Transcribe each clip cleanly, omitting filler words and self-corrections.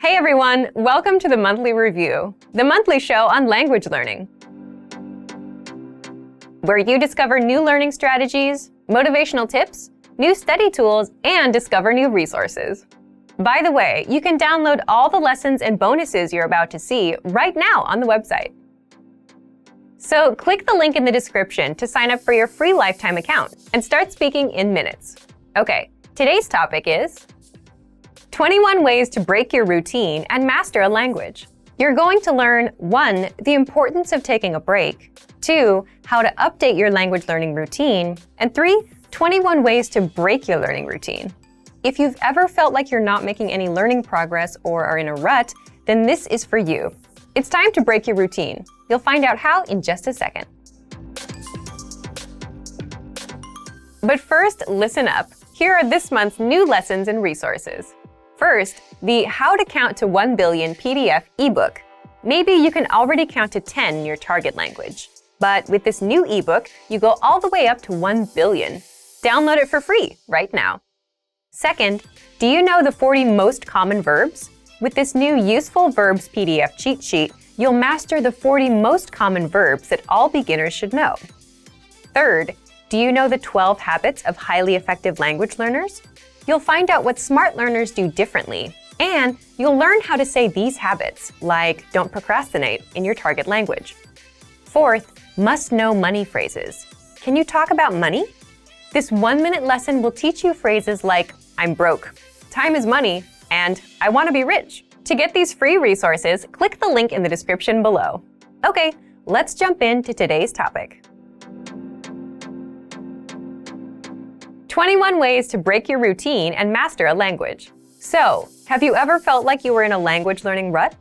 Hey everyone, welcome to the Monthly Review, the monthly show on language learning, where you discover new learning strategies, motivational tips, new study tools, and discover new resources. By the way, you can download all the lessons and bonuses you're about to see right now on the website. So click the link in the description to sign up for your free lifetime account and start speaking in minutes. Okay, today's topic is 21 ways to break your routine and master a language. You're going to learn 1. The importance of taking a break, 2. How to update your language learning routine, and 3. 21 ways to break your learning routine. If you've ever felt like you're not making any learning progress or are in a rut, then this is for you. It's time to break your routine. You'll find out how in just a second. But first, listen up. Here are this month's new lessons and resources. First, the How to Count to 1 Billion PDF ebook. Maybe you can already count to 10 in your target language. But with this new ebook, you go all the way up to 1 billion. Download it for free right now. Second, do you know the 40 most common verbs? With this new Useful Verbs PDF cheat sheet, you'll master the 40 most common verbs that all beginners should know. Third, do you know the 12 habits of highly effective language learners? You'll find out what smart learners do differently, and you'll learn how to say these habits, like don't procrastinate, in your target language. Fourth, must-know money phrases. Can you talk about money? This 1-minute lesson will teach you phrases like I'm broke, time is money, and I want to be rich. To get these free resources, click the link in the description below. Okay, let's jump into today's topic. 21 ways to break your routine and master a language. So, have you ever felt like you were in a language learning rut?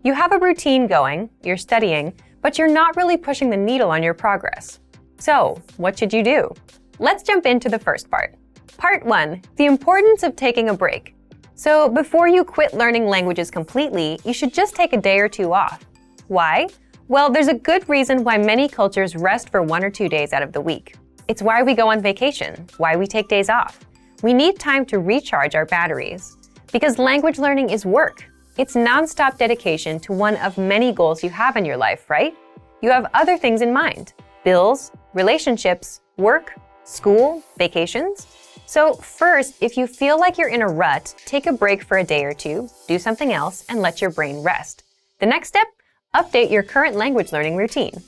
You have a routine going, you're studying, but you're not really pushing the needle on your progress. So, what should you do? Let's jump into the first part. Part 1. The importance of taking a break. So, before you quit learning languages completely, you should just take a day or two off. Why? Well, there's a good reason why many cultures rest for 1 or 2 days out of the week. It's why we go on vacation, why we take days off. We need time to recharge our batteries. Because language learning is work. It's nonstop dedication to one of many goals you have in your life, right? You have other things in mind: bills, relationships, work, school, vacations. So first, if you feel like you're in a rut, take a break for a day or two, do something else, and let your brain rest. The next step, update your current language learning routine.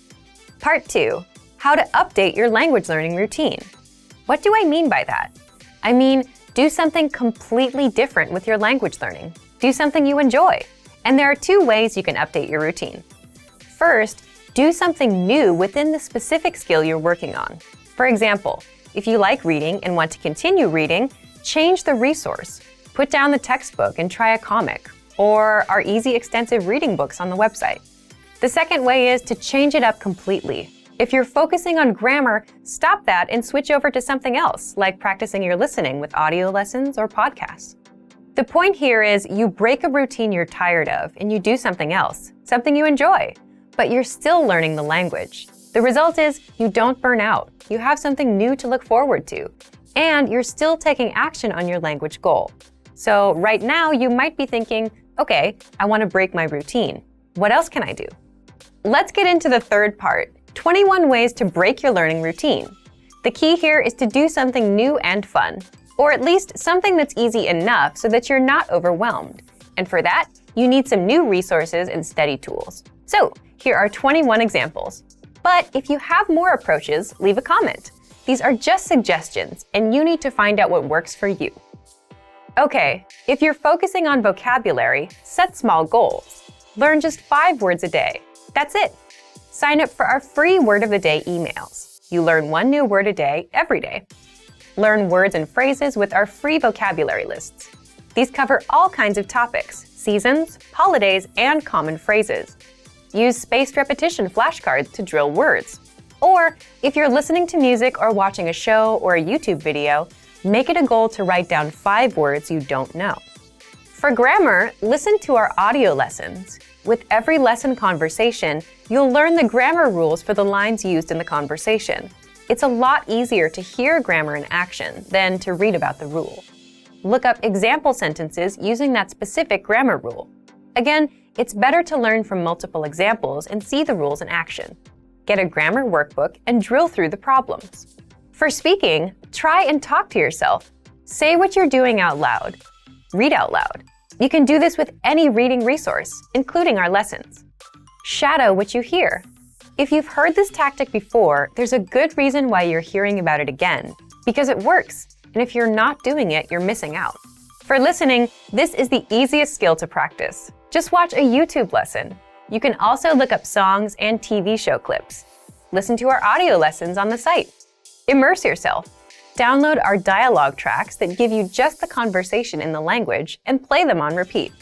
Part 2. How to update your language learning routine. What do I mean by that? I mean, do something completely different with your language learning. Do something you enjoy. And there are 2 ways you can update your routine. First, do something new within the specific skill you're working on. For example, if you like reading and want to continue reading, change the resource. Put down the textbook and try a comic, or our easy extensive reading books on the website. The second way is to change it up completely. If you're focusing on grammar, stop that and switch over to something else, like practicing your listening with audio lessons or podcasts. The point here is you break a routine you're tired of and you do something else, something you enjoy, but you're still learning the language. The result is you don't burn out, you have something new to look forward to, and you're still taking action on your language goal. So right now you might be thinking, okay, I want to break my routine. What else can I do? Let's get into the third part. 21 ways to break your learning routine. The key here is to do something new and fun, or at least something that's easy enough so that you're not overwhelmed. And for that, you need some new resources and study tools. So, here are 21 examples. But if you have more approaches, leave a comment. These are just suggestions, and you need to find out what works for you. Okay, if you're focusing on vocabulary, set small goals. Learn just 5 words a day. That's it. Sign up for our free Word of the Day emails. You learn 1 new word a day every day. Learn words and phrases with our free vocabulary lists. These cover all kinds of topics, seasons, holidays, and common phrases. Use spaced repetition flashcards to drill words. Or, if you're listening to music or watching a show or a YouTube video, make it a goal to write down 5 words you don't know. For grammar, listen to our audio lessons. With every lesson conversation, you'll learn the grammar rules for the lines used in the conversation. It's a lot easier to hear grammar in action than to read about the rule. look up example sentences using that specific grammar rule. Again, it's better to learn from multiple examples and see the rules in action. Get a grammar workbook and drill through the problems. For speaking, try and talk to yourself. Say what you're doing out loud. Read out loud. You can do this with any reading resource, including our lessons. Shadow what you hear. If you've heard this tactic before, there's a good reason why you're hearing about it again, because it works, and if you're not doing it, you're missing out. For listening, this is the easiest skill to practice. Just watch a YouTube lesson. You can also look up songs and TV show clips. Listen to our audio lessons on the site. Immerse yourself. Download our dialogue tracks that give you just the conversation in the language and play them on repeat.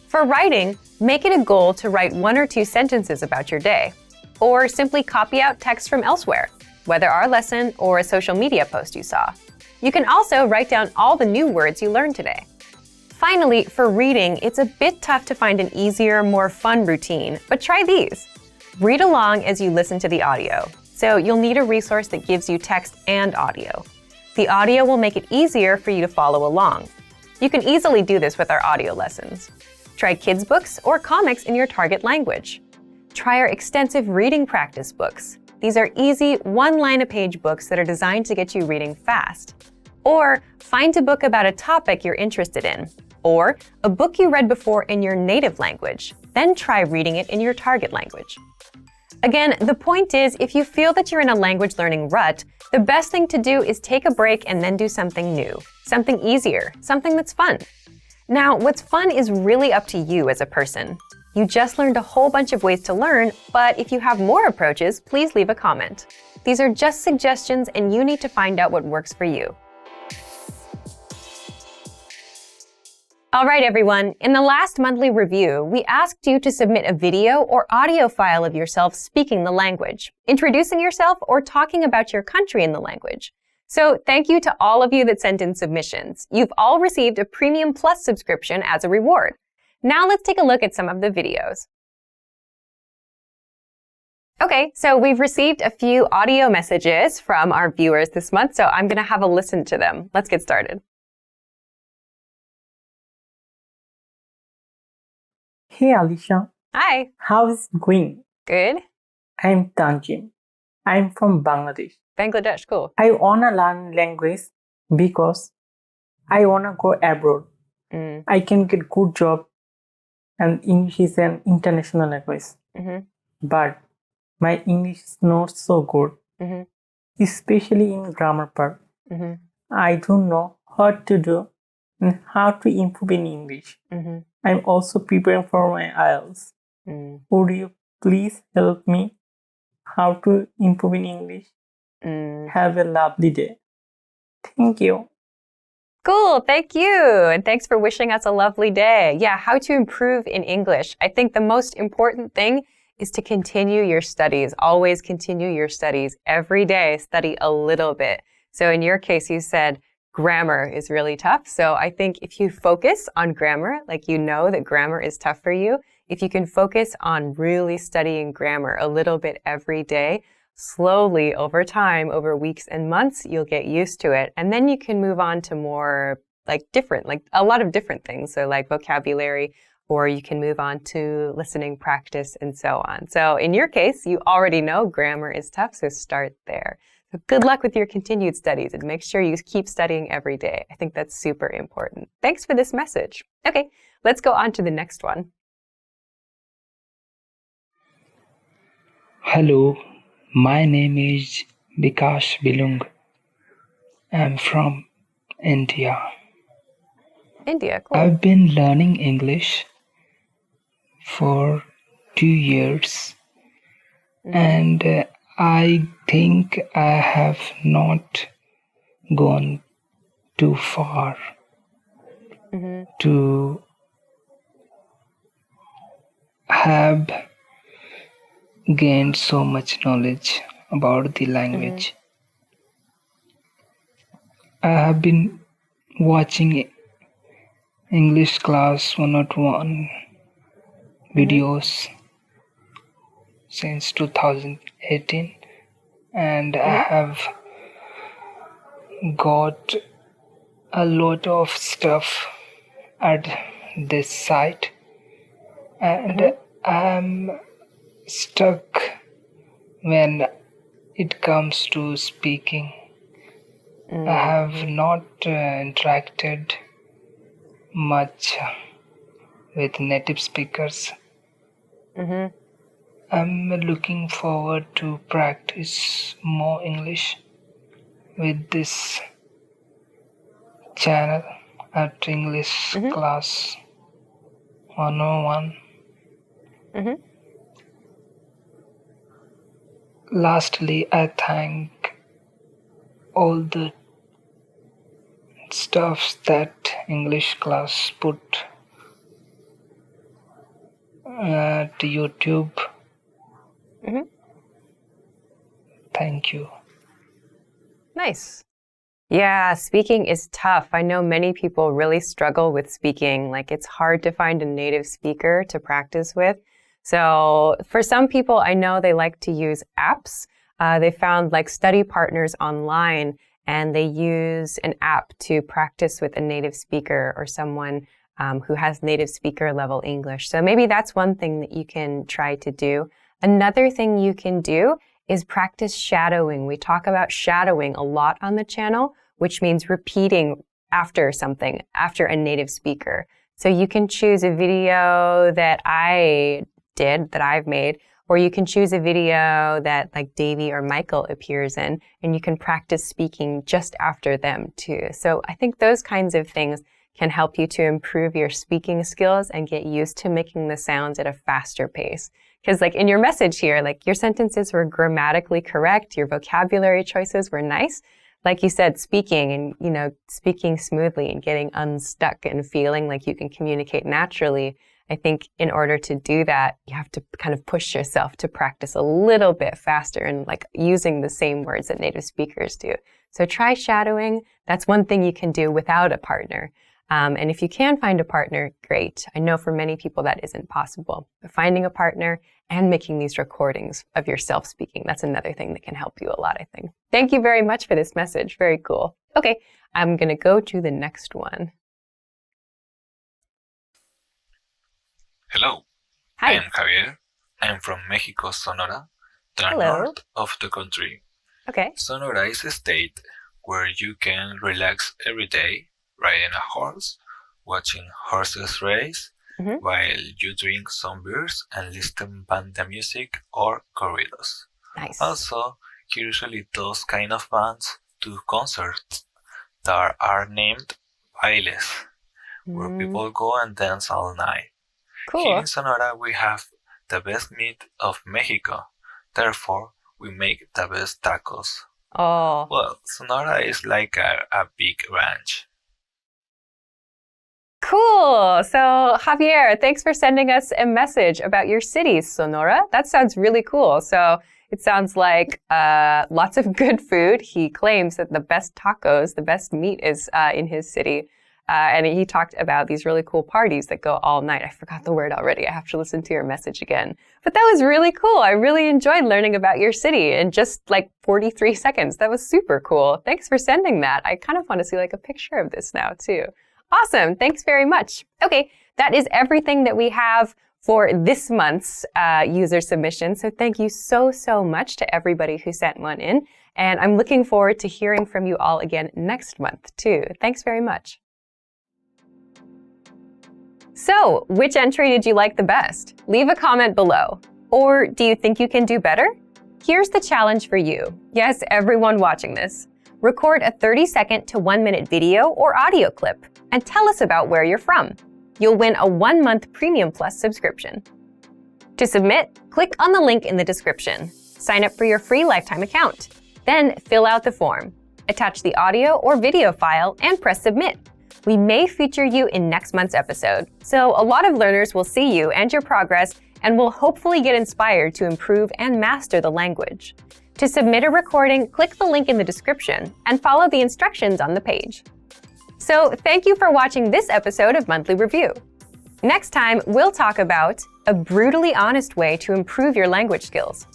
For writing, make it a goal to write 1 or 2 sentences about your day, or simply copy out text from elsewhere, whether our lesson or a social media post you saw. You can also write down all the new words you learned today. Finally, for reading, it's a bit tough to find an easier, more fun routine, but try these. Read along as you listen to the audio, so you'll need a resource that gives you text and audio. The audio will make it easier for you to follow along. You can easily do this with our audio lessons. Try kids' books or comics in your target language. Try our extensive reading practice books. These are easy, one-line-a-page books that are designed to get you reading fast. Or find a book about a topic you're interested in. Or a book you read before in your native language. Then try reading it in your target language. Again, the point is, if you feel that you're in a language learning rut, the best thing to do is take a break and then do something new, something easier, something that's fun. Now, what's fun is really up to you as a person. You just learned a whole bunch of ways to learn, but if you have more approaches, please leave a comment. These are just suggestions and you need to find out what works for you. All right, everyone. In the last monthly review, we asked you to submit a video or audio file of yourself speaking the language, introducing yourself, or talking about your country in the language. So thank you to all of you that sent in submissions. You've all received a Premium Plus subscription as a reward. Now let's take a look at some of the videos. Okay, so we've received a few audio messages from our viewers this month, so I'm going to have a listen to them. Let's get started. Hey Alisha, Hi. how's it going? Good. I'm Tanjim. I'm from Bangladesh. Bangladesh, cool. I wanna learn language because I wanna go abroad. I can get good job and English is an international language. But my English is not so good, especially in grammar part. I don't know what to do and how to improve in English. I'm also preparing for my IELTS. Would you please help me how to improve in English? Have a lovely day. Thank you. Cool, thank you. And thanks for wishing us a lovely day. Yeah, how to improve in English. I think the most important thing is to continue your studies. Always continue your studies. Every day, study a little bit. So in your case, you said grammar is really tough. So I think if you focus on grammar, like you know that grammar is tough for you, if you can focus on really studying grammar a little bit every day, slowly over time, over weeks and months, you'll get used to it. And then you can move on to more like a lot of different things. So like vocabulary, or you can move on to listening practice and so on. So in your case, you already know grammar is tough, so start there. So good luck with your continued studies and make sure you keep studying every day. I think that's super important. Thanks for this message. Okay, let's go on to the next one. Hello, my name is Bikash Bilung. I'm from India. India, cool. I've been learning English for 2 years and I think I have not gone too far to have gained so much knowledge about the language. I have been watching English class 101 videos since 2018 and I have got a lot of stuff at this site, and I'm stuck when it comes to speaking. I have not interacted much with native speakers. I'm looking forward to practice more English with this channel at English Class 101. Lastly, I thank all the stuffs that English class put at YouTube. Thank you. Nice. Yeah, speaking is tough. I know many people really struggle with speaking. Like, it's hard to find a native speaker to practice with. So for some people, I know they like to use apps. They found like study partners online, and they use an app to practice with a native speaker or someone who has native speaker level English. So maybe that's one thing that you can try to do. Another thing you can do is practice shadowing. We talk about shadowing a lot on the channel, which means repeating after something, after a native speaker. So you can choose a video that I've made, or you can choose a video that like Davey or Michael appears in, and you can practice speaking just after them too. So I think those kinds of things can help you to improve your speaking skills and get used to making the sounds at a faster pace. Because like in your message here, like your sentences were grammatically correct, your vocabulary choices were nice. Like you said, speaking and, you know, speaking smoothly and getting unstuck and feeling like you can communicate naturally. I think in order to do that, you have to kind of push yourself to practice a little bit faster and like using the same words that native speakers do. So try shadowing. That's one thing you can do without a partner. And if you can find a partner, great. I know for many people that isn't possible. But finding a partner and making these recordings of yourself speaking, that's another thing that can help you a lot, I think. Thank you very much for this message. Very cool. Okay, I'm going to go to the next one. Hello. Hi. I am Javier. I am from Mexico, Sonora, the Hello. north of the country. Okay. Sonora is a state where you can relax every day, riding a horse, watching horses race, while you drink some beers and listen banda music or corridos. Nice. Also, usually those kind of bands do concerts that are named bailes, where people go and dance all night. Here Cool. in Sonora, we have the best meat of Mexico. Therefore, we make the best tacos. Oh, Well, Sonora is like a big ranch. cool. So Javier, thanks for sending us a message about your city, Sonora. That sounds really cool. So it sounds like lots of good food. He claims that the best tacos, the best meat is in his city. And he talked about these really cool parties that go all night. I forgot the word already. I have to listen to your message again. But that was really cool. I really enjoyed learning about your city in just like 43 seconds. That was super cool. Thanks for sending that. I kind of want to see like a picture of this now too. Awesome. Thanks very much. Okay, that is everything that we have for this month's user submission. So thank you so much to everybody who sent one in. And I'm looking forward to hearing from you all again next month too. Thanks very much. So, which entry did you like the best? Leave a comment below. Or do you think you can do better? Here's the challenge for you. Yes, everyone watching this. Record a 30-second to 1-minute video or audio clip and tell us about where you're from. You'll win a 1-month Premium Plus subscription. To submit, click on the link in the description. Sign up for your free lifetime account. Then fill out the form. Attach the audio or video file and press submit. We may feature you in next month's episode, so a lot of learners will see you and your progress and will hopefully get inspired to improve and master the language. To submit a recording, click the link in the description and follow the instructions on the page. So thank you for watching this episode of Monthly Review. Next time, we'll talk about a brutally honest way to improve your language skills.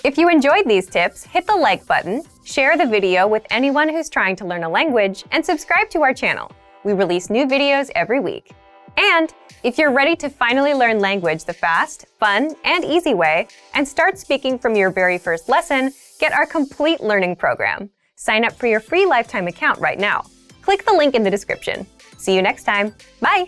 If you enjoyed these tips, hit the like button, Share the video with anyone who's trying to learn a language and subscribe to our channel. We release new videos every week. And if you're ready to finally learn language the fast, fun, and easy way and start speaking from your very first lesson, get our complete learning program. Sign up for your free lifetime account right now. Click the link in the description. See you next time. Bye!